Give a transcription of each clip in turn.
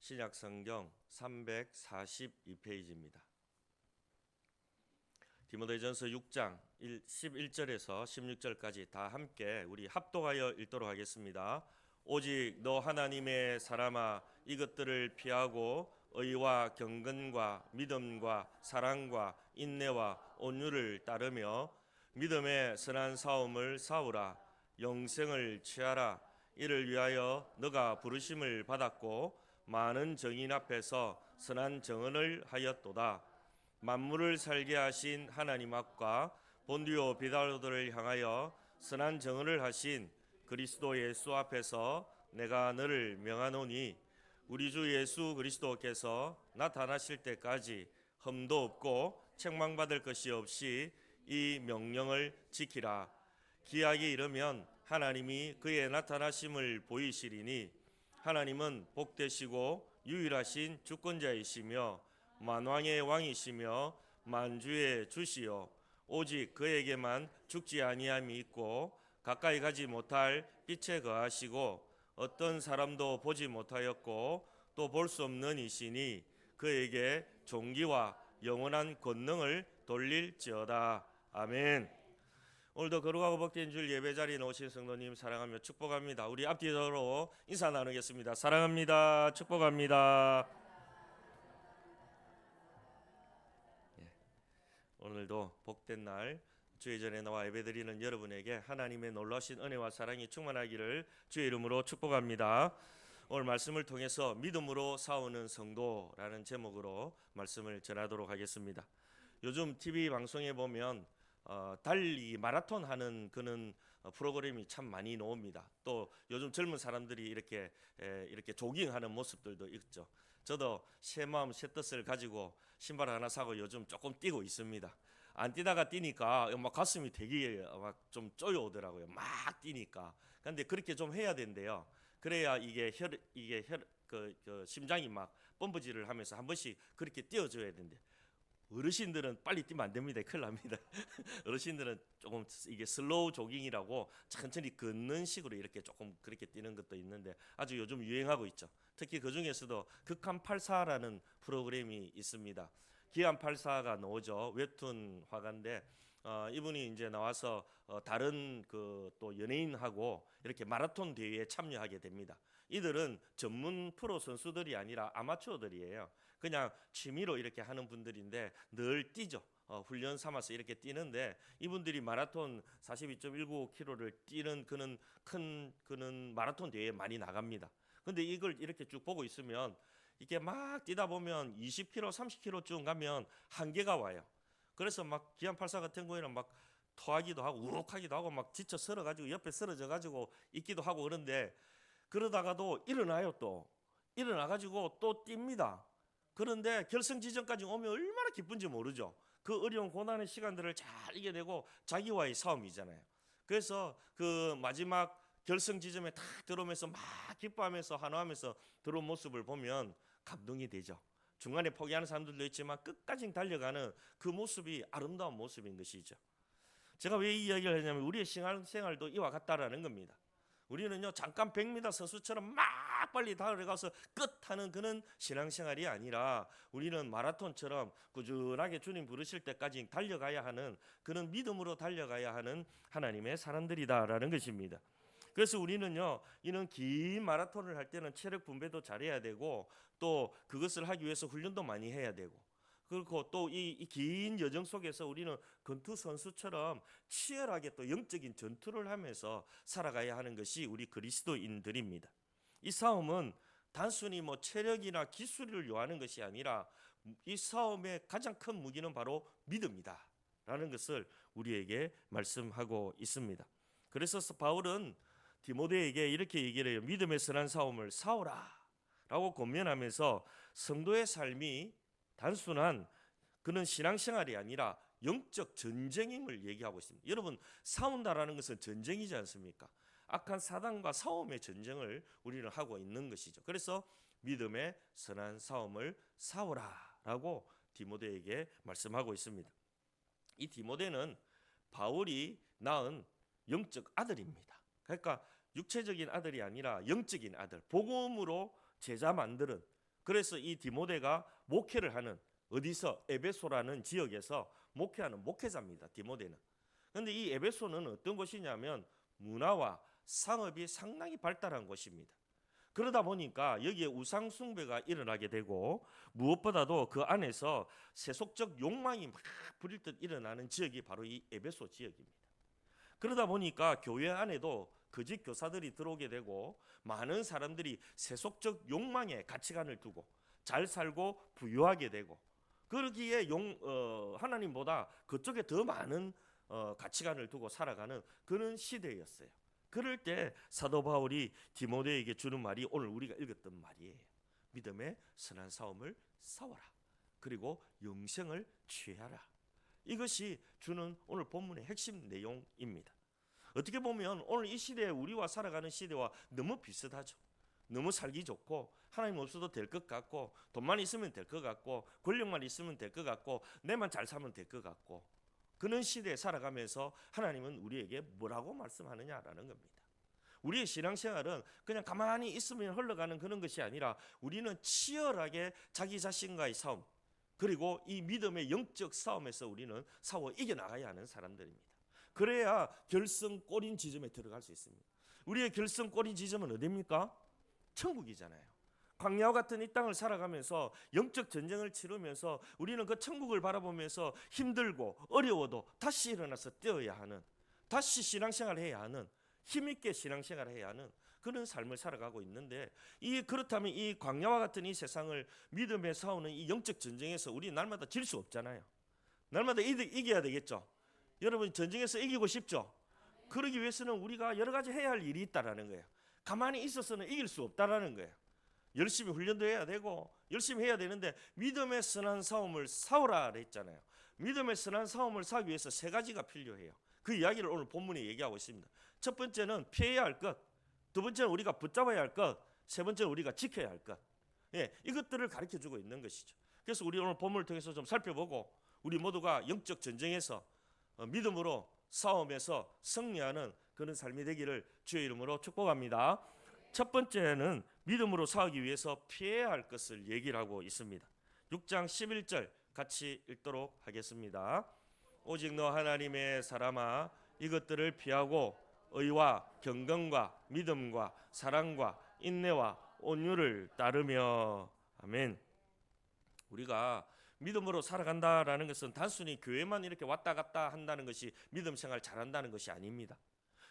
신약 성경 342페이지입니다. 디모데전서 6장 11절에서 16절까지 다 함께 우리 합독하여 읽도록 하겠습니다. 오직 너 하나님의 사람아, 이것들을 피하고 의와 경건과 믿음과 사랑과 인내와 온유를 따르며 믿음의 선한 싸움을 싸우라. 영생을 취하라. 이를 위하여 너가 부르심을 받았고 많은 정인 앞에서 선한 정언을 하였도다. 만물을 살게 하신 하나님 앞과 본디오 비달도를 향하여 선한 정언을 하신 그리스도 예수 앞에서 내가 너를 명하노니 우리 주 예수 그리스도께서 나타나실 때까지 흠도 없고 책망받을 것이 없이 이 명령을 지키라. 기약이 이르면 하나님이 그의 나타나심을 보이시리니 하나님은 복되시고 유일하신 주권자이시며 만왕의 왕이시며 만주의 주시요 오직 그에게만 죽지 아니함이 있고 가까이 가지 못할 빛에 거하시고 어떤 사람도 보지 못하였고 또 볼 수 없는 이시니 그에게 존귀와 영원한 권능을 돌릴지어다. 아멘. 오늘도 거룩하고 복된 줄 예배 자리에 오신 성도님 사랑하며 축복합니다. 우리 앞뒤로 인사 나누겠습니다. 사랑합니다. 축복합니다. 오늘도 복된 날 주의 전에 나와 예배드리는 여러분에게 하나님의 놀라신 은혜와 사랑이 충만하기를 주의 이름으로 축복합니다. 오늘 말씀을 통해서 믿음으로 싸우는 성도라는 제목으로 말씀을 전하도록 하겠습니다. 요즘 TV 방송에 보면 달리기 마라톤 하는 그런 프로그램이 참 많이 나옵니다. 또 요즘 젊은 사람들이 이렇게 조깅하는 모습들도 있죠. 저도 새 마음 새 뜻을 가지고 신발 하나 사고 요즘 조금 뛰고 있습니다. 안 뛰다가 뛰니까 막 가슴이 되게 막 좀 쪼여오더라고요. 막 뛰니까. 근데 그렇게 좀 해야 된대요. 그래야 이게 심장이 막 펌프질을 하면서 한 번씩 그렇게 뛰어줘야 된대. 어르신들은 빨리 뛰면 안 됩니다. 큰일 납니다. 어르신들은 조금 이게 슬로우 조깅이라고 천천히 걷는 식으로 이렇게 조금 그렇게 뛰는 것도 있는데 아주 요즘 유행하고 있죠. 특히 그 중에서도 극한 84라는 프로그램이 있습니다. 기안 84가 나오죠. 웹툰 화가인데 이분이 이제 나와서 다른 그 또 연예인하고 이렇게 마라톤 대회에 참여하게 됩니다. 이들은 전문 프로 선수들이 아니라 아마추어들이에요. 그냥 취미로 이렇게 하는 분들인데 늘 뛰죠. 훈련 삼아서 이렇게 뛰는데 이분들이 마라톤 42.195km를 뛰는 그는 마라톤 대회에 많이 나갑니다. 근데 이걸 이렇게 쭉 보고 있으면 이게 막 뛰다 보면 20km, 30km쯤 가면 한계가 와요. 그래서 막 기안 84 같은 경우에는 막 토하기도 하고 우럭하기도 하고 막 지쳐 서러가지고 옆에 쓰러져가지고 있기도 하고 그런데 그러다가도 일어나요. 또 일어나가지고 또 뜁니다. 그런데 결승 지점까지 오면 얼마나 기쁜지 모르죠. 그 어려운 고난의 시간들을 잘 이겨내고 자기와의 싸움이잖아요. 그래서 그 마지막 결승 지점에 탁 들어오면서 막 기뻐하면서 환호하면서 들어온 모습을 보면 감동이 되죠. 중간에 포기하는 사람들도 있지만 끝까지 달려가는 그 모습이 아름다운 모습인 것이죠. 제가 왜 이 이야기를 하냐면 우리의 신앙생활도 이와 같다라는 겁니다. 우리는요 잠깐 100m 선수처럼 막 빨리 달려가서 끝하는 그런 신앙생활이 아니라 우리는 마라톤처럼 꾸준하게 주님 부르실 때까지 달려가야 하는 그런 믿음으로 달려가야 하는 하나님의 사람들이다라는 것입니다. 그래서 우리는요 이런 긴 마라톤을 할 때는 체력 분배도 잘해야 되고 또 그것을 하기 위해서 훈련도 많이 해야 되고 그리고 또 이 긴 여정 속에서 우리는 권투 선수처럼 치열하게 또 영적인 전투를 하면서 살아가야 하는 것이 우리 그리스도인들입니다. 이 싸움은 단순히 뭐 체력이나 기술을 요하는 것이 아니라 이 싸움의 가장 큰 무기는 바로 믿음이다 라는 것을 우리에게 말씀하고 있습니다. 그래서 바울은 디모데에게 이렇게 얘기를 해요. 믿음의 선한 싸움을 싸우라 라고 권면하면서 성도의 삶이 단순한 그런 신앙생활이 아니라 영적 전쟁임을 얘기하고 있습니다. 여러분 싸운다라는 것은 전쟁이지 않습니까? 악한 사단과 싸움의 전쟁을 우리는 하고 있는 것이죠. 그래서 믿음의 선한 싸움을 싸우라라고 디모데에게 말씀하고 있습니다. 이 디모데는 바울이 낳은 영적 아들입니다. 그러니까 육체적인 아들이 아니라 영적인 아들, 복음으로 제자 만드는 그래서 이 디모데가 목회를 하는 어디서 에베소라는 지역에서 목회하는 목회자입니다. 디모데는. 그런데 이 에베소는 어떤 곳이냐면 문화와 상업이 상당히 발달한 곳입니다. 그러다 보니까 여기에 우상 숭배가 일어나게 되고 무엇보다도 그 안에서 세속적 욕망이 막 부릴 듯 일어나는 지역이 바로 이 에베소 지역입니다. 그러다 보니까 교회 안에도 거짓 교사들이 들어오게 되고 많은 사람들이 세속적 욕망에 가치관을 두고 잘 살고 부유하게 되고 그러기에 하나님보다 그쪽에 더 많은 가치관을 두고 살아가는 그런 시대였어요. 그럴 때 사도 바울이 디모데에게 주는 말이 오늘 우리가 읽었던 말이에요. 믿음의 선한 싸움을 싸워라. 그리고 영생을 취하라. 이것이 주는 오늘 본문의 핵심 내용입니다. 어떻게 보면 오늘 이 시대에 우리와 살아가는 시대와 너무 비슷하죠. 너무 살기 좋고 하나님 없어도 될 것 같고 돈만 있으면 될 것 같고 권력만 있으면 될 것 같고 내만 잘 살면 될 것 같고 그런 시대에 살아가면서 하나님은 우리에게 뭐라고 말씀하느냐라는 겁니다. 우리의 신앙생활은 그냥 가만히 있으면 흘러가는 그런 것이 아니라 우리는 치열하게 자기 자신과의 싸움 그리고 이 믿음의 영적 싸움에서 우리는 싸워 이겨나가야 하는 사람들입니다. 그래야 결승골인 지점에 들어갈 수 있습니다. 우리의 결승골인 지점은 어디입니까? 천국이잖아요. 광야와 같은 이 땅을 살아가면서 영적 전쟁을 치르면서 우리는 그 천국을 바라보면서 힘들고 어려워도 다시 일어나서 뛰어야 하는, 다시 신앙생활을 해야 하는, 힘있게 신앙생활을 해야 하는 그런 삶을 살아가고 있는데 그렇다면 이 광야와 같은 이 세상을 믿음에 싸우는 이 영적 전쟁에서 우리 날마다 질 수 없잖아요. 날마다 이겨야 되겠죠. 여러분 전쟁에서 이기고 싶죠? 그러기 위해서는 우리가 여러 가지 해야 할 일이 있다라는 거예요. 가만히 있어서는 이길 수 없다라는 거예요. 열심히 훈련도 해야 되고 열심히 해야 되는데 믿음의 선한 싸움을 싸우라 그랬잖아요. 믿음의 선한 싸움을 싸우기 위해서 세 가지가 필요해요. 그 이야기를 오늘 본문에 얘기하고 있습니다. 첫 번째는 피해야 할 것, 두 번째는 우리가 붙잡아야 할 것, 세 번째는 우리가 지켜야 할 것. 이것들을 가르쳐주고 있는 것이죠. 그래서 우리 오늘 본문을 통해서 좀 살펴보고 우리 모두가 영적 전쟁에서 믿음으로 싸움에서 승리하는 그런 삶이 되기를 주의 이름으로 축복합니다. 첫 번째는 믿음으로 싸우기 위해서 피해야 할 것을 얘기를 하고 있습니다. 6장 11절 같이 읽도록 하겠습니다. 오직 너 하나님의 사람아 이것들을 피하고 의와 경건과 믿음과 사랑과 인내와 온유를 따르며. 아멘. 우리가 믿음으로 살아간다라는 것은 단순히 교회만 이렇게 왔다 갔다 한다는 것이 믿음 생활 잘한다는 것이 아닙니다.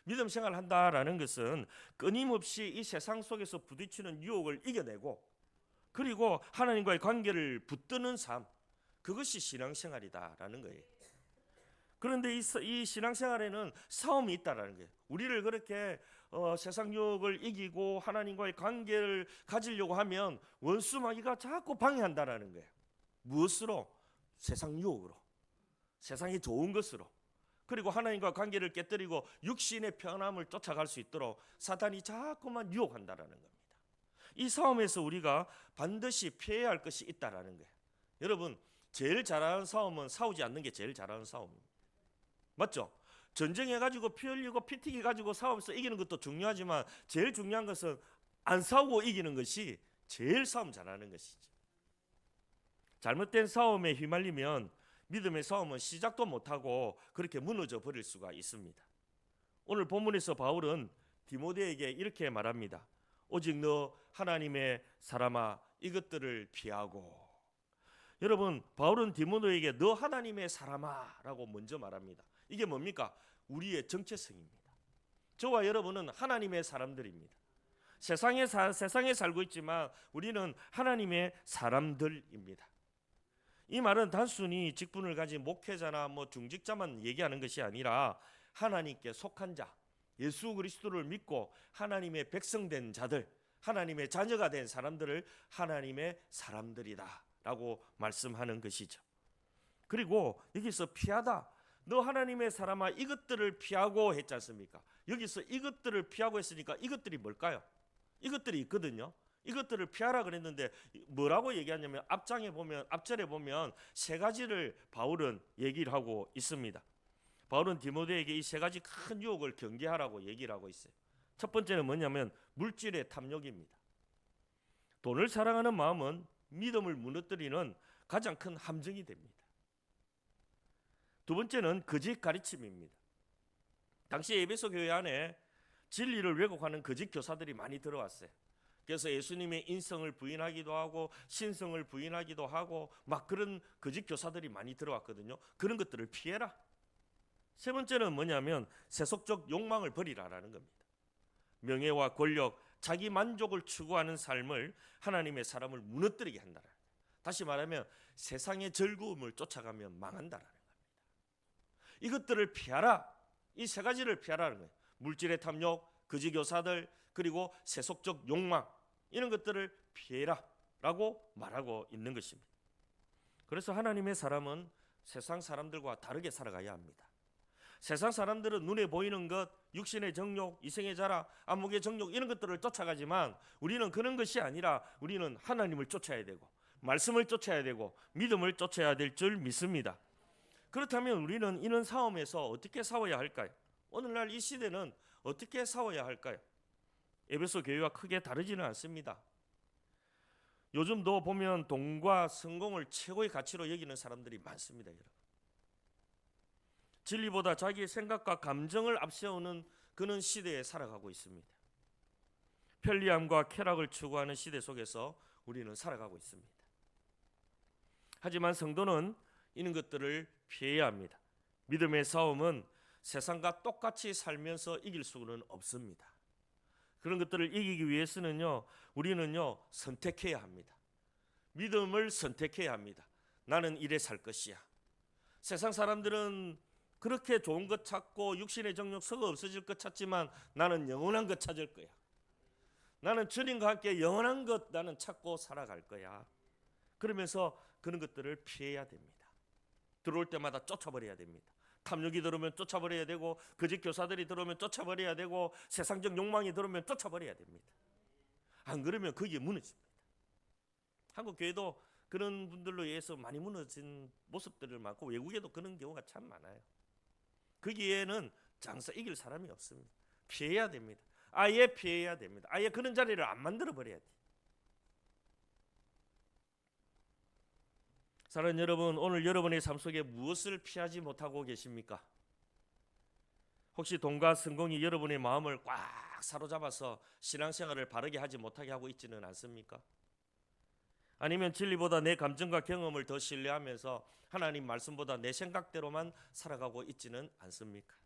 믿음 생활 한다라는 것은 끊임없이 이 세상 속에서 부딪히는 유혹을 이겨내고 그리고 하나님과의 관계를 붙드는 삶, 그것이 신앙생활이다라는 거예요. 그런데 이 신앙생활에는 싸움이 있다라는 거예요. 우리를 그렇게 세상 유혹을 이기고 하나님과의 관계를 가지려고 하면 원수마귀가 자꾸 방해한다라는 거예요. 무엇으로? 세상 유혹으로, 세상이 좋은 것으로, 그리고 하나님과 관계를 깨뜨리고 육신의 편함을 쫓아갈 수 있도록 사탄이 자꾸만 유혹한다라는 겁니다. 이 싸움에서 우리가 반드시 피해야 할 것이 있다라는 거예요. 여러분 제일 잘하는 싸움은 싸우지 않는 게 제일 잘하는 싸움입니다. 맞죠? 전쟁해가지고 피 흘리고 피 튀겨가지고 싸움에서 이기는 것도 중요하지만 제일 중요한 것은 안 싸우고 이기는 것이 제일 싸움 잘하는 것이죠. 잘못된 싸움에 휘말리면 믿음의 싸움은 시작도 못하고 그렇게 무너져 버릴 수가 있습니다. 오늘 본문에서 바울은 디모데에게 이렇게 말합니다. 오직 너 하나님의 사람아 이것들을 피하고. 여러분 바울은 디모데에게 너 하나님의 사람아 라고 먼저 말합니다. 이게 뭡니까? 우리의 정체성입니다. 저와 여러분은 하나님의 사람들입니다. 세상에 살고 있지만 우리는 하나님의 사람들입니다. 이 말은 단순히 직분을 가진 목회자나 중직자만 얘기하는 것이 아니라 하나님께 속한 자, 예수 그리스도를 믿고 하나님의 백성된 자들, 하나님의 자녀가 된 사람들을 하나님의 사람들이다 라고 말씀하는 것이죠. 그리고 여기서 피하다, 너 하나님의 사람아 이것들을 피하고 했지 않습니까? 여기서 이것들을 피하고 했으니까 이것들이 뭘까요? 이것들이 있거든요. 이것들을 피하라 그랬는데 뭐라고 얘기하냐면 앞절에 보면 세 가지를 바울은 얘기를 하고 있습니다. 바울은 디모데에게 이 세 가지 큰 유혹을 경계하라고 얘기를 하고 있어요. 첫 번째는 뭐냐면 물질의 탐욕입니다. 돈을 사랑하는 마음은 믿음을 무너뜨리는 가장 큰 함정이 됩니다. 두 번째는 거짓 가르침입니다. 당시 에베소 교회 안에 진리를 왜곡하는 거짓 교사들이 많이 들어왔어요. 그래서 예수님의 인성을 부인하기도 하고 신성을 부인하기도 하고 막 그런 거짓 교사들이 많이 들어왔거든요. 그런 것들을 피해라. 세 번째는 뭐냐면 세속적 욕망을 버리라라는 겁니다. 명예와 권력, 자기 만족을 추구하는 삶을 하나님의 사람을 무너뜨리게 한다. 다시 말하면 세상의 즐거움을 쫓아가면 망한다라는 겁니다. 이것들을 피하라. 이 세 가지를 피하라는 거예요. 물질의 탐욕, 거짓 교사들, 그리고 세속적 욕망, 이런 것들을 피해라라고 말하고 있는 것입니다. 그래서 하나님의 사람은 세상 사람들과 다르게 살아가야 합니다. 세상 사람들은 눈에 보이는 것, 육신의 정욕, 이생의 자랑, 안목의 정욕 이런 것들을 쫓아가지만 우리는 그런 것이 아니라 우리는 하나님을 쫓아야 되고 말씀을 쫓아야 되고 믿음을 쫓아야 될 줄 믿습니다. 그렇다면 우리는 이런 싸움에서 어떻게 싸워야 할까요? 오늘날 이 시대는 어떻게 싸워야 할까요? 에베소 교회와 크게 다르지는 않습니다. 요즘도 보면 돈과 성공을 최고의 가치로 여기는 사람들이 많습니다. 여러분. 진리보다 자기의 생각과 감정을 앞세우는 그런 시대에 살아가고 있습니다. 편리함과 쾌락을 추구하는 시대 속에서 우리는 살아가고 있습니다. 하지만 성도는 이런 것들을 피해야 합니다. 믿음의 싸움은 세상과 똑같이 살면서 이길 수는 없습니다. 그런 것들을 이기기 위해서는요, 우리는요 선택해야 합니다. 믿음을 선택해야 합니다. 나는 이래 살 것이야. 세상 사람들은 그렇게 좋은 것 찾고 육신의 정욕 썩어 없어질 것 찾지만 나는 영원한 것 찾을 거야. 나는 주님과 함께 영원한 것 나는 찾고 살아갈 거야. 그러면서 그런 것들을 피해야 됩니다. 들어올 때마다 쫓아버려야 됩니다. 탐욕이 들어오면 쫓아버려야 되고 거짓 교사들이 들어오면 쫓아버려야 되고 세상적 욕망이 들어오면 쫓아버려야 됩니다. 안 그러면 거기에 무너집니다. 한국 교회도 그런 분들로 의해서 많이 무너진 모습들을 많고 외국에도 그런 경우가 참 많아요. 거기에는 장사 이길 사람이 없습니다. 피해야 됩니다. 아예 피해야 됩니다. 아예 그런 자리를 안 만들어 버려야 돼요. 사랑하는 여러분, 오늘 여러분의 삶 속에 무엇을 피하지 못하고 계십니까? 혹시 돈과 성공이 여러분의 마음을 꽉 사로잡아서 신앙생활을 바르게 하지 못하게 하고 있지는 않습니까? 아니면 진리보다 내 감정과 경험을 더 신뢰하면서 하나님 말씀보다 내 생각대로만 살아가고 있지는 않습니까?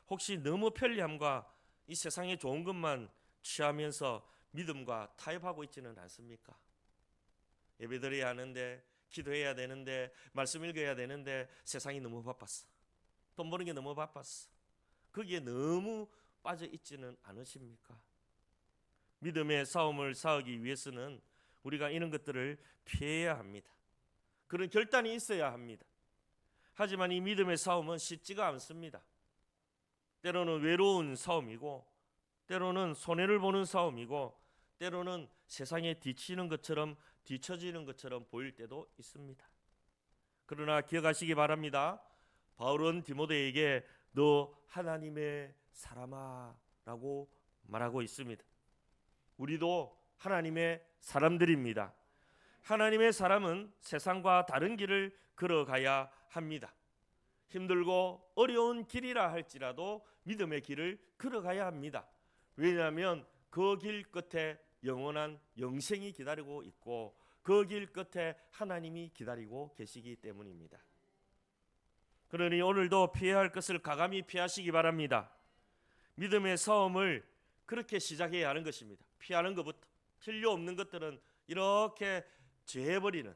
혹시 너무 편리함과 이 세상의 좋은 것만 취하면서 믿음과 타협하고 있지는 않습니까? 예배드려야 하는데, 기도해야 되는데, 말씀 읽어야 되는데 세상이 너무 바빴어. 돈 버는 게 너무 바빴어. 거기에 너무 빠져 있지는 않으십니까? 믿음의 싸움을 싸우기 위해서는 우리가 이런 것들을 피해야 합니다. 그런 결단이 있어야 합니다. 하지만 이 믿음의 싸움은 쉽지가 않습니다. 때로는 외로운 싸움이고, 때로는 손해를 보는 싸움이고, 때로는 세상에 뒤치는 것처럼 뒤처지는 것처럼 보일 때도 있습니다. 그러나 기억하시기 바랍니다. 바울은 디모데에게 너 하나님의 사람아 라고 말하고 있습니다. 우리도 하나님의 사람들입니다. 하나님의 사람은 세상과 다른 길을 걸어가야 합니다. 힘들고 어려운 길이라 할지라도 믿음의 길을 걸어가야 합니다. 왜냐하면 그 길 끝에 영원한 영생이 기다리고 있고 그 길 끝에 하나님이 기다리고 계시기 때문입니다. 그러니 오늘도 피해야 할 것을 과감히 피하시기 바랍니다. 믿음의 싸움을 그렇게 시작해야 하는 것입니다. 피하는 것부터. 필요 없는 것들은 이렇게 제해버리는,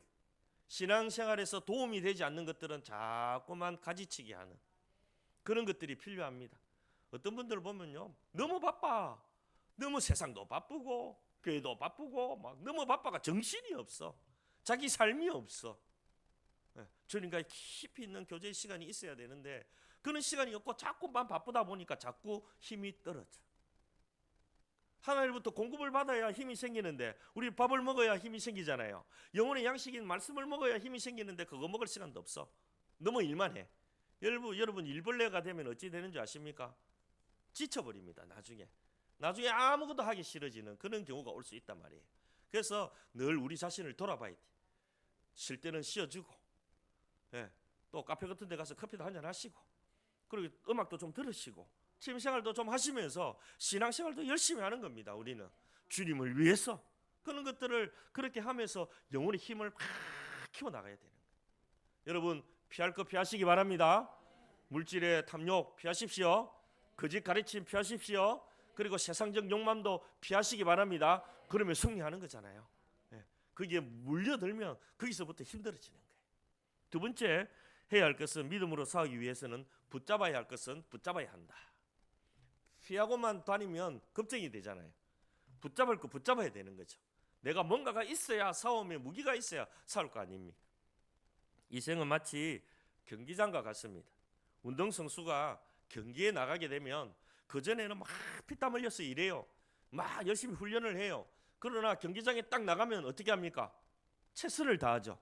신앙생활에서 도움이 되지 않는 것들은 자꾸만 가지치기 하는 그런 것들이 필요합니다. 어떤 분들 보면요, 너무 바빠. 너무 세상도 바쁘고 교회도 바쁘고 막 너무 바빠가 정신이 없어. 자기 삶이 없어. 주님과 깊이 있는 교제 시간이 있어야 되는데 그런 시간이 없고 자꾸만 바쁘다 보니까 자꾸 힘이 떨어져. 하나님부터 공급을 받아야 힘이 생기는데 우리 밥을 먹어야 힘이 생기잖아요. 영혼의 양식인 말씀을 먹어야 힘이 생기는데 그거 먹을 시간도 없어. 너무 일만 해. 여러분 일벌레가 되면 어찌 되는 줄 아십니까? 지쳐버립니다. 나중에 아무것도 하기 싫어지는 그런 경우가 올 수 있단 말이에요. 그래서 늘 우리 자신을 돌아봐야 돼. 쉴 때는 쉬어주고, 예, 또 카페 같은 데 가서 커피도 한잔 하시고, 그리고 음악도 좀 들으시고, 취미생활도 좀 하시면서 신앙생활도 열심히 하는 겁니다. 우리는 주님을 위해서 그런 것들을 그렇게 하면서 영혼의 힘을 팍 키워나가야 되는 거예요. 여러분, 피할 거 피하시기 바랍니다. 물질의 탐욕 피하십시오. 거짓 가르침 피하십시오. 그리고 세상적 욕망도 피하시기 바랍니다. 그러면 승리하는 거잖아요. 예, 그게 물려들면 거기서부터 힘들어지는 거예요. 두 번째 해야 할 것은, 믿음으로 싸우기 위해서는 붙잡아야 할 것은 붙잡아야 한다. 피하고만 다니면 걱정이 되잖아요. 붙잡을 거 붙잡아야 되는 거죠. 내가 뭔가가 있어야 싸움에 무기가 있어야 싸울 거 아닙니까? 이 생은 마치 경기장과 같습니다. 운동선수가 경기에 나가게 되면 그전에는 막 피땀 흘려서 일해요. 막 열심히 훈련을 해요. 그러나 경기장에 딱 나가면 어떻게 합니까? 최선을 다하죠.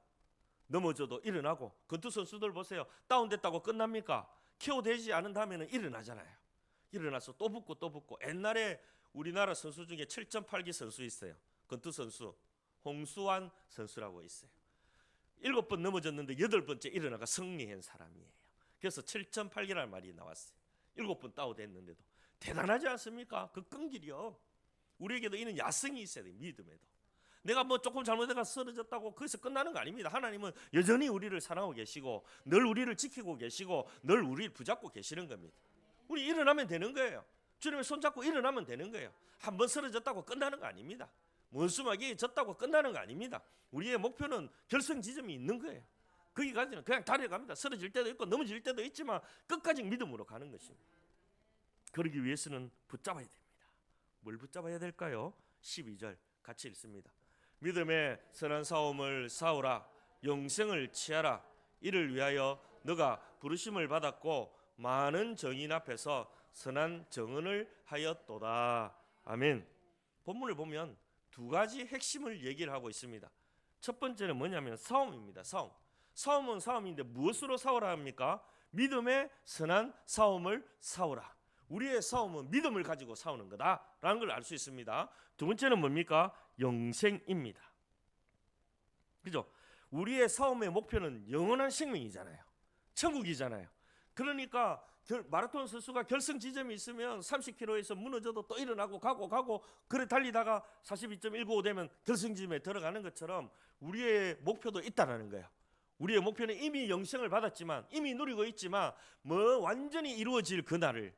넘어져도 일어나고. 권투 선수들 보세요. 다운됐다고 끝납니까? KO되지 않은 다음에는 일어나잖아요. 일어나서 또 붙고 또 붙고. 옛날에 우리나라 선수 중에 7.8기 선수 있어요. 권투 선수 홍수환 선수라고 있어요. 7번 넘어졌는데 8번째 일어나가 승리한 사람이에요. 그래서 7.8기라는 말이 나왔어요. 7번 다운됐는데도 대단하지 않습니까? 그 끈기요. 우리에게도 이는 야성이 있어야 돼요. 믿음에도. 내가 뭐 조금 잘못해가 쓰러졌다고 거기서 끝나는 거 아닙니다. 하나님은 여전히 우리를 사랑하고 계시고 늘 우리를 지키고 계시고 늘 우리를 붙잡고 계시는 겁니다. 우리 일어나면 되는 거예요. 주님의 손잡고 일어나면 되는 거예요. 한번 쓰러졌다고 끝나는 거 아닙니다. 원수마귀에 졌다고 끝나는 거 아닙니다. 우리의 목표는 결승 지점이 있는 거예요. 거기까지는 그냥 달려갑니다. 쓰러질 때도 있고 넘어질 때도 있지만 끝까지 믿음으로 가는 것입니다. 그러기 위해서는 붙잡아야 됩니다. 뭘 붙잡아야 될까요? 12절 같이 읽습니다. 믿음의 선한 싸움을 싸우라. 영생을 취하라. 이를 위하여 너가 부르심을 받았고 많은 정인 앞에서 선한 정언을 하였도다. 아멘. 본문을 보면 두 가지 핵심을 얘기를 하고 있습니다. 첫 번째는 뭐냐면 싸움입니다. 싸움. 싸움은 싸움인데 무엇으로 싸우라 합니까? 믿음의 선한 싸움을 싸우라. 우리의 싸움은 믿음을 가지고 싸우는 거다라는 걸 알 수 있습니다. 두 번째는 뭡니까? 영생입니다. 그죠? 우리의 싸움의 목표는 영원한 생명이잖아요. 천국이잖아요. 그러니까 마라톤 선수가 결승 지점이 있으면 30km에서 무너져도 또 일어나고 가고 그래 달리다가 42.195 되면 결승 지점에 들어가는 것처럼 우리의 목표도 있다라는 거예요. 우리의 목표는 이미 영생을 받았지만 이미 누리고 있지만 뭐 완전히 이루어질 그날을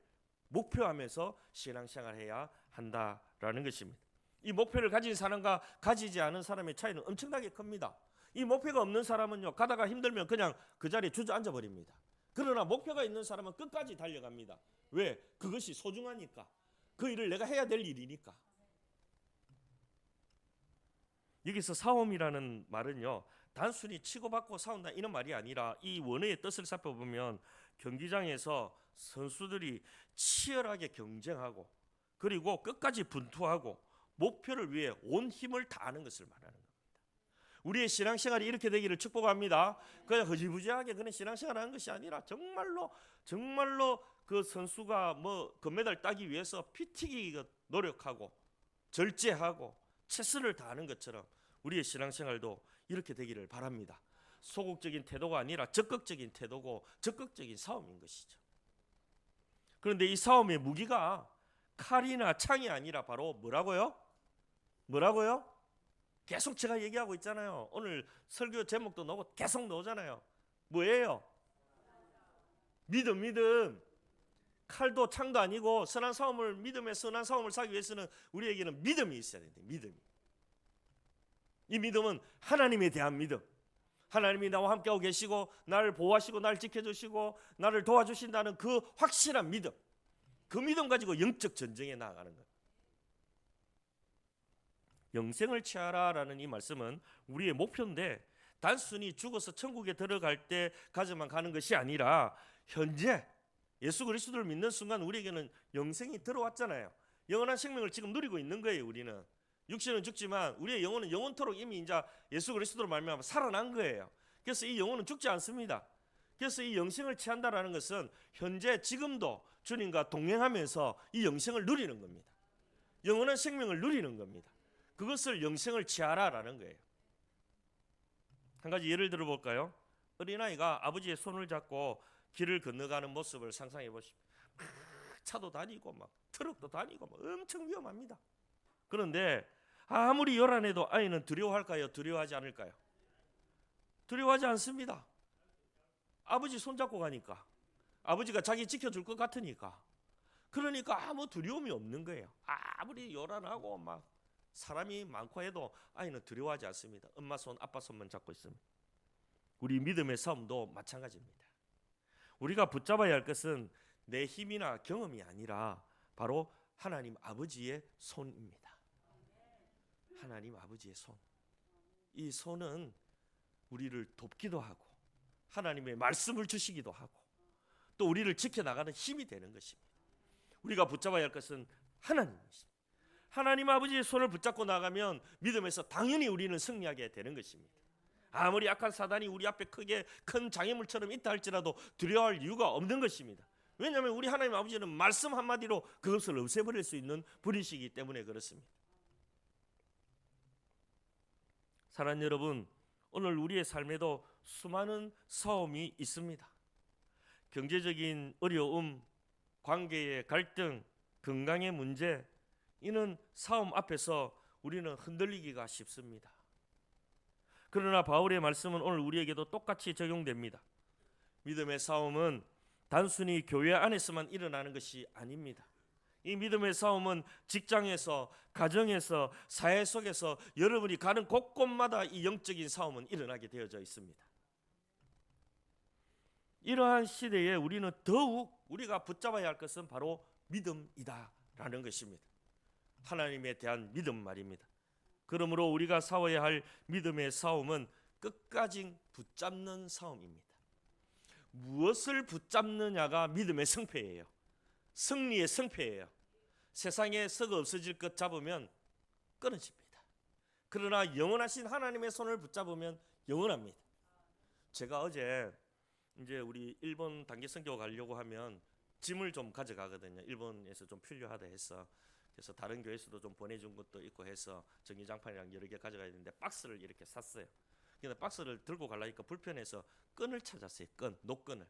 목표하면서 신앙생활해야 한다라는 것입니다. 이 목표를 가진 사람과 가지지 않은 사람의 차이는 엄청나게 큽니다. 이 목표가 없는 사람은요, 가다가 힘들면 그냥 그 자리에 주저앉아 버립니다. 그러나 목표가 있는 사람은 끝까지 달려갑니다. 왜? 그것이 소중하니까. 그 일을 내가 해야 될 일이니까. 여기서 싸움이라는 말은요, 단순히 치고받고 싸운다 이런 말이 아니라 이 원어의 뜻을 살펴보면 경기장에서 선수들이 치열하게 경쟁하고 그리고 끝까지 분투하고 목표를 위해 온 힘을 다하는 것을 말하는 겁니다. 우리의 신앙생활이 이렇게 되기를 축복합니다. 그냥 허지부지하게 그런 신앙생활을 하는 것이 아니라 정말로 그 선수가 뭐 금메달 따기 위해서 피 튀기기 노력하고 절제하고 최선을 다하는 것처럼 우리의 신앙생활도 이렇게 되기를 바랍니다. 소극적인 태도가 아니라 적극적인 태도고 적극적인 싸움인 것이죠. 그런데 이 싸움의 무기가 칼이나 창이 아니라 바로 뭐라고요? 계속 제가 얘기하고 있잖아요. 오늘 설교 제목도 나오고 계속 나오잖아요. 뭐예요? 믿음. 칼도 창도 아니고 믿음의 선한 싸움을 싸기 위해서는 우리에게는 믿음이 있어야 됩니다. 믿음이. 이 믿음은 하나님에 대한 믿음. 하나님이 나와 함께하고 계시고 나를 보호하시고 나를 지켜주시고 나를 도와주신다는 그 확실한 믿음. 그 믿음 가지고 영적 전쟁에 나아가는 것. 영생을 취하라라는 이 말씀은 우리의 목표인데 단순히 죽어서 천국에 들어갈 때까지만 가는 것이 아니라 현재 예수 그리스도를 믿는 순간 우리에게는 영생이 들어왔잖아요. 영원한 생명을 지금 누리고 있는 거예요. 우리는 육신은 죽지만 우리의 영혼은 영원토록 이미 이제 예수 그리스도로 말미암아 살아난 거예요. 그래서 이 영혼은 죽지 않습니다. 그래서 이 영생을 취한다라는 것은 현재 지금도 주님과 동행하면서 이 영생을 누리는 겁니다. 영원한 생명을 누리는 겁니다. 그것을 영생을 취하라라는 거예요. 한 가지 예를 들어 볼까요? 어린아이가 아버지의 손을 잡고 길을 건너가는 모습을 상상해 보십시오. 차도 다니고 막 트럭도 다니고 막 엄청 위험합니다. 그런데 아무리 요란해도 아이는 두려워할까요? 두려워하지 않을까요? 두려워하지 않습니다. 아버지 손잡고 가니까, 아버지가 자기 지켜줄 것 같으니까. 그러니까 아무 두려움이 없는 거예요. 아무리 요란하고 막 사람이 많고 해도 아이는 두려워하지 않습니다. 엄마 손, 아빠 손만 잡고 있습니다. 우리 믿음의 싸움도 마찬가지입니다. 우리가 붙잡아야 할 것은 내 힘이나 경험이 아니라 바로 하나님 아버지의 손입니다. 하나님 아버지의 손. 이 손은 우리를 돕기도 하고 하나님의 말씀을 주시기도 하고 또 우리를 지켜나가는 힘이 되는 것입니다. 우리가 붙잡아야 할 것은 하나님이십니다. 하나님 아버지의 손을 붙잡고 나가면 믿음에서 당연히 우리는 승리하게 되는 것입니다. 아무리 약한 사단이 우리 앞에 크게 큰 장애물처럼 있다 할지라도 두려워할 이유가 없는 것입니다. 왜냐하면 우리 하나님 아버지는 말씀 한마디로 그것을 없애버릴 수 있는 분이시기 때문에 그렇습니다. 사랑하는 여러분, 오늘 우리의 삶에도 수많은 싸움이 있습니다. 경제적인 어려움, 관계의 갈등, 건강의 문제, 이는 싸움 앞에서 우리는 흔들리기가 쉽습니다. 그러나 바울의 말씀은 오늘 우리에게도 똑같이 적용됩니다. 믿음의 싸움은 단순히 교회 안에서만 일어나는 것이 아닙니다. 이 믿음의 싸움은 직장에서, 가정에서, 사회 속에서 여러분이 가는 곳곳마다 이 영적인 싸움은 일어나게 되어져 있습니다. 이러한 시대에 우리는 더욱 우리가 붙잡아야 할 것은 바로 믿음이다라는 것입니다. 하나님에 대한 믿음 말입니다. 그러므로 우리가 싸워야 할 믿음의 싸움은 끝까지 붙잡는 싸움입니다. 무엇을 붙잡느냐가 믿음의 승패예요. 승리의 승패예요. 세상에 썩어 없어질 것 잡으면 끊어집니다. 그러나 영원하신 하나님의 손을 붙잡으면 영원합니다. 제가 어제 이제 우리 일본 단기 선교 가려고 하면 짐을 좀 가져가거든요. 일본에서 좀 필요하다 해서. 그래서 다른 교회에서도 좀 보내준 것도 있고 해서 전기장판이랑 여러 개 가져가야 되는데 박스를 이렇게 샀어요. 근데 박스를 들고 가려니까 불편해서 끈을 찾았어요. 끈, 노끈을.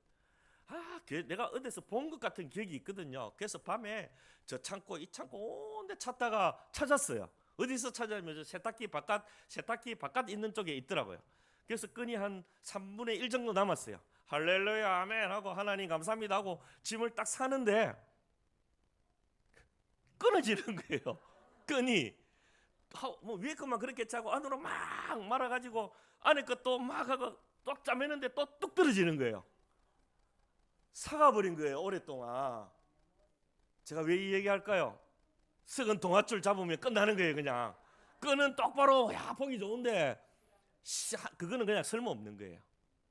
내가 어디서 본 것 같은 기억이 있거든요. 그래서 밤에 저 창고 이 창고 온데 찾다가 찾았어요. 어디서 찾았냐면 세탁기 바깥 있는 쪽에 있더라고요. 그래서 끈이 한 3분의 1 정도 남았어요. 할렐루야 아멘 하고 하나님 감사합니다 하고 짐을 딱 사는데 끊어지는 거예요. 끈이 뭐 위에 것만 그렇게 차고 안으로 막 말아가지고 안에 것도 막 하고 딱 짜매는데 또 뚝 떨어지는 거예요. 사가버린 거예요. 오랫동안. 제가 왜 이 얘기할까요? 썩은 동아줄 잡으면 끝나는 거예요. 그냥 끈은 똑바로 보기 좋은데 그거는 그냥 쓸모없는 거예요.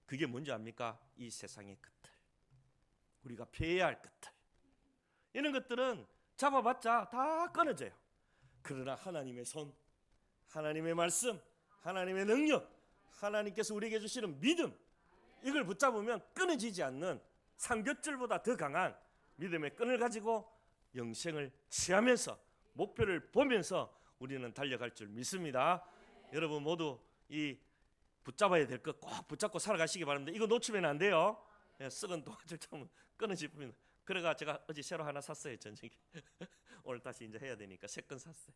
그게 뭔지 압니까? 이 세상의 끝을, 우리가 피해야 할 끝을, 이런 것들은 잡아봤자 다 끊어져요. 그러나 하나님의 손, 하나님의 말씀, 하나님의 능력, 하나님께서 우리에게 주시는 믿음, 이걸 붙잡으면 끊어지지 않는 삼겹줄보다 더 강한 믿음의 끈을 가지고 영생을 취하면서 목표를 보면서 우리는 달려갈 줄 믿습니다. 여러분 모두 이 붙잡아야 될 것 꼭 붙잡고 살아가시기 바랍니다. 이거 놓치면 안 돼요. 썩은 동아줄 잡으면 끊어집니다. 그래가 제가 어제 새로 하나 샀어요. 저녁에. 오늘 다시 이제 해야 되니까 새 끈 샀어요.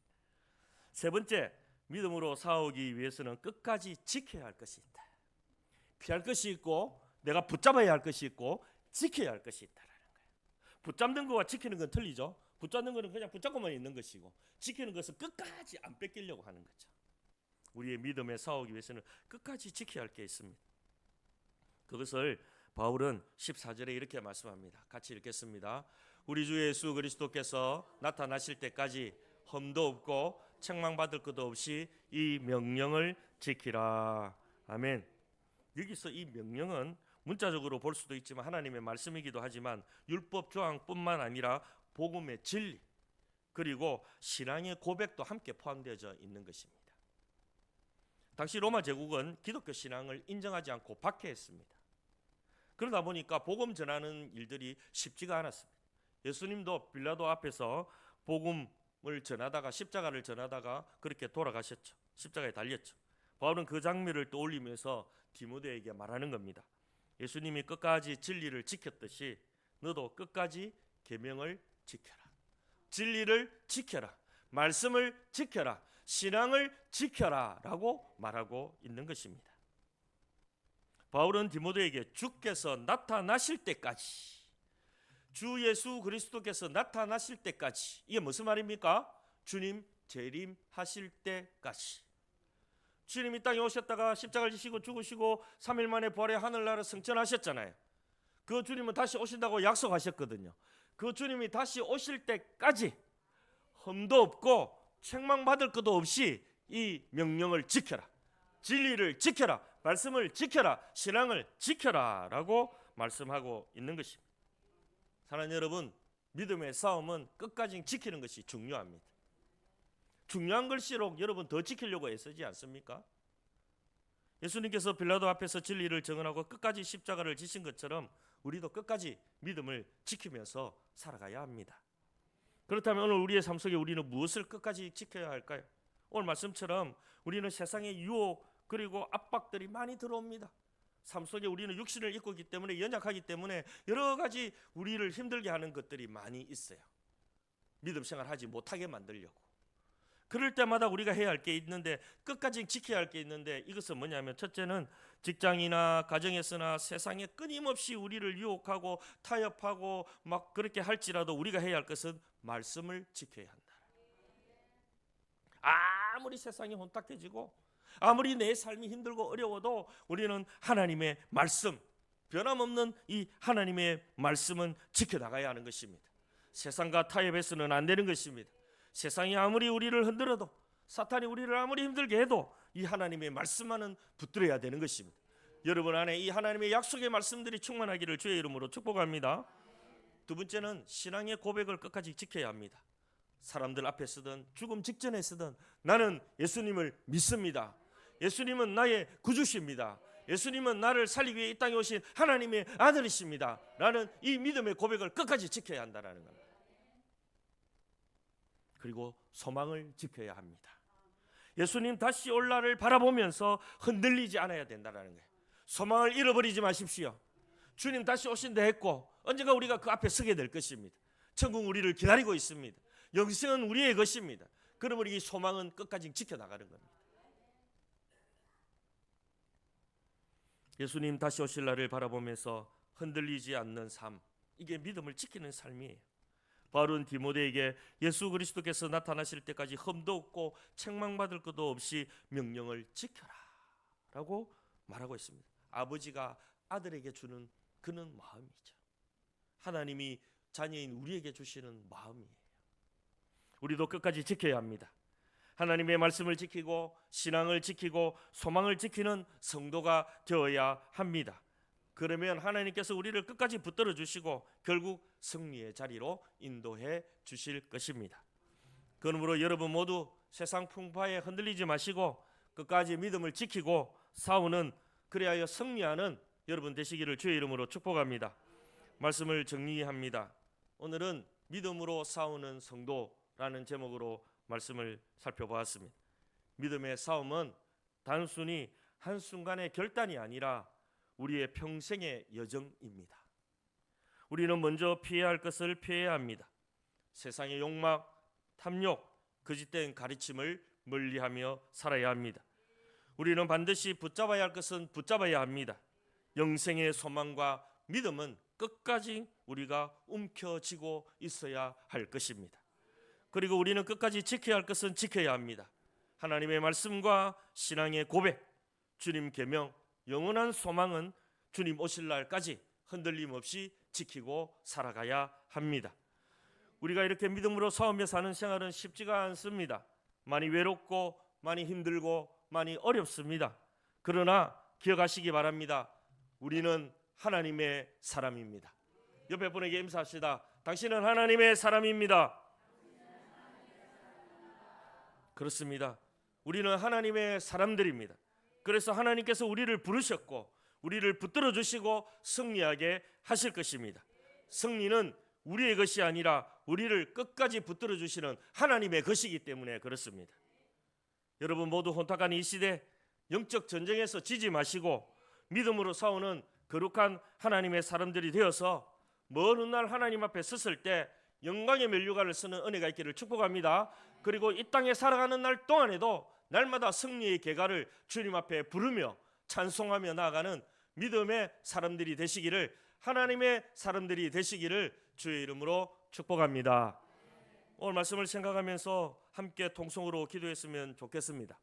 세 번째, 믿음으로 싸우기 위해서는 끝까지 지켜야 할 것이 있다. 피할 것이 있고 내가 붙잡아야 할 것이 있고 지켜야 할 것이 있다라는 거예요. 붙잡는 것과 지키는 건 틀리죠. 붙잡는 것은 그냥 붙잡고만 있는 것이고 지키는 것은 끝까지 안 뺏기려고 하는 거죠. 우리의 믿음에 싸우기 위해서는 끝까지 지켜야 할 게 있습니다. 그것을 바울은 14절에 이렇게 말씀합니다. 같이 읽겠습니다. 우리 주 예수 그리스도께서 나타나실 때까지 험도 없고 책망받을 것도 없이 이 명령을 지키라. 아멘. 여기서 이 명령은 문자적으로 볼 수도 있지만 하나님의 말씀이기도 하지만 율법 조항뿐만 아니라 복음의 진리 그리고 신앙의 고백도 함께 포함되어 있는 것입니다. 당시 로마 제국은 기독교 신앙을 인정하지 않고 박해했습니다. 그러다 보니까 복음 전하는 일들이 쉽지가 않았습니다. 예수님도 빌라도 앞에서 복음 전하다가 십자가를 전하다가 그렇게 돌아가셨죠. 십자가에 달렸죠. 바울은 그 장면을 떠올리면서 디모데에게 말하는 겁니다. 예수님이 끝까지 진리를 지켰듯이 너도 끝까지 계명을 지켜라. 진리를 지켜라. 말씀을 지켜라. 신앙을 지켜라 라고 말하고 있는 것입니다. 바울은 디모데에게 주께서 나타나실 때까지, 주 예수 그리스도께서 나타나실 때까지, 이게 무슨 말입니까? 주님 재림하실 때까지. 주님이 땅에 오셨다가 십자가를 지시고 죽으시고 3일 만에 부활의 하늘나라 승천하셨잖아요. 그 주님은 다시 오신다고 약속하셨거든요. 그 주님이 다시 오실 때까지 흠도 없고 책망받을 것도 없이 이 명령을 지켜라. 진리를 지켜라. 말씀을 지켜라. 신앙을 지켜라 라고 말씀하고 있는 것입니다. 사랑하는 여러분, 믿음의 싸움은 끝까지 지키는 것이 중요합니다. 중요한 걸수록 여러분 더 지키려고 애쓰지 않습니까? 예수님께서 빌라도 앞에서 진리를 증언하고 끝까지 십자가를 지신 것처럼 우리도 끝까지 믿음을 지키면서 살아가야 합니다. 그렇다면 오늘 우리의 삶 속에 우리는 무엇을 끝까지 지켜야 할까요? 오늘 말씀처럼 우리는 세상의 유혹 그리고 압박들이 많이 들어옵니다. 삶 속에 우리는 육신을 입고 있기 때문에, 연약하기 때문에 여러 가지 우리를 힘들게 하는 것들이 많이 있어요. 믿음 생활하지 못하게 만들려고. 그럴 때마다 우리가 해야 할 게 있는데, 끝까지 지켜야 할 게 있는데, 이것은 뭐냐면 첫째는 직장이나 가정에서나 세상에 끊임없이 우리를 유혹하고 타협하고 막 그렇게 할지라도 우리가 해야 할 것은 말씀을 지켜야 한다. 아무리 세상이 혼탁해지고 아무리 내 삶이 힘들고 어려워도 우리는 하나님의 말씀, 변함없는 이 하나님의 말씀은 지켜나가야 하는 것입니다. 세상과 타협해서는 안 되는 것입니다. 세상이 아무리 우리를 흔들어도, 사탄이 우리를 아무리 힘들게 해도 이 하나님의 말씀만은 붙들어야 되는 것입니다. 여러분 안에 이 하나님의 약속의 말씀들이 충만하기를 주의 이름으로 축복합니다. 두 번째는 신앙의 고백을 끝까지 지켜야 합니다. 사람들 앞에서든 죽음 직전에서든 나는 예수님을 믿습니다. 예수님은 나의 구주십니다. 예수님은 나를 살리기 위해 이 땅에 오신 하나님의 아들이십니다. 라는 이 믿음의 고백을 끝까지 지켜야 한다는 겁니다. 그리고 소망을 지켜야 합니다. 예수님 다시 올 날을 바라보면서 흔들리지 않아야 된다는 거예요. 소망을 잃어버리지 마십시오. 주님 다시 오신다 했고 언젠가 우리가 그 앞에 서게 될 것입니다. 천국 우리를 기다리고 있습니다. 영생은 우리의 것입니다. 그러므로 이 소망은 끝까지 지켜나가는 겁니다. 예수님 다시 오실 날을 바라보면서 흔들리지 않는 삶, 이게 믿음을 지키는 삶이에요. 바울은 디모데에게 예수 그리스도께서 나타나실 때까지 흠도 없고 책망받을 것도 없이 명령을 지켜라 라고 말하고 있습니다. 아버지가 아들에게 주는 그는 마음이죠. 하나님이 자녀인 우리에게 주시는 마음이에요. 우리도 끝까지 지켜야 합니다. 하나님의 말씀을 지키고 신앙을 지키고 소망을 지키는 성도가 되어야 합니다. 그러면 하나님께서 우리를 끝까지 붙들어 주시고 결국 승리의 자리로 인도해 주실 것입니다. 그러므로 여러분 모두 세상 풍파에 흔들리지 마시고 끝까지 믿음을 지키고 싸우는, 그리하여 승리하는 여러분 되시기를 주의 이름으로 축복합니다. 말씀을 정리합니다. 오늘은 믿음으로 싸우는 성도라는 제목으로 말씀을 살펴보았습니다. 믿음의 싸움은 단순히 한순간의 결단이 아니라 우리의 평생의 여정입니다. 우리는 먼저 피해야 할 것을 피해야 합니다. 세상의 욕망, 탐욕, 거짓된 가르침을 멀리하며 살아야 합니다. 우리는 반드시 붙잡아야 할 것은 붙잡아야 합니다. 영생의 소망과 믿음은 끝까지 우리가 움켜쥐고 있어야 할 것입니다. 그리고 우리는 끝까지 지켜야 할 것은 지켜야 합니다. 하나님의 말씀과 신앙의 고백, 주님 계명, 영원한 소망은 주님 오실 날까지 흔들림 없이 지키고 살아가야 합니다. 우리가 이렇게 믿음으로 싸우며 사는 생활은 쉽지가 않습니다. 많이 외롭고 많이 힘들고 많이 어렵습니다. 그러나 기억하시기 바랍니다. 우리는 하나님의 사람입니다. 옆에 분에게 인사합시다. 당신은 하나님의 사람입니다. 그렇습니다. 우리는 하나님의 사람들입니다. 그래서 하나님께서 우리를 부르셨고 우리를 붙들어 주시고 승리하게 하실 것입니다. 승리는 우리의 것이 아니라 우리를 끝까지 붙들어 주시는 하나님의 것이기 때문에 그렇습니다. 여러분 모두 혼탁한 이 시대 영적 전쟁에서 지지 마시고 믿음으로 싸우는 거룩한 하나님의 사람들이 되어서 먼 훗날 하나님 앞에 섰을 때 영광의 면류관을 쓰는 은혜가 있기를 축복합니다. 그리고 이 땅에 살아가는 날 동안에도 날마다 승리의 계가를 주님 앞에 부르며 찬송하며 나아가는 믿음의 사람들이 되시기를, 하나님의 사람들이 되시기를 주의 이름으로 축복합니다. 오늘 말씀을 생각하면서 함께 통성으로 기도했으면 좋겠습니다.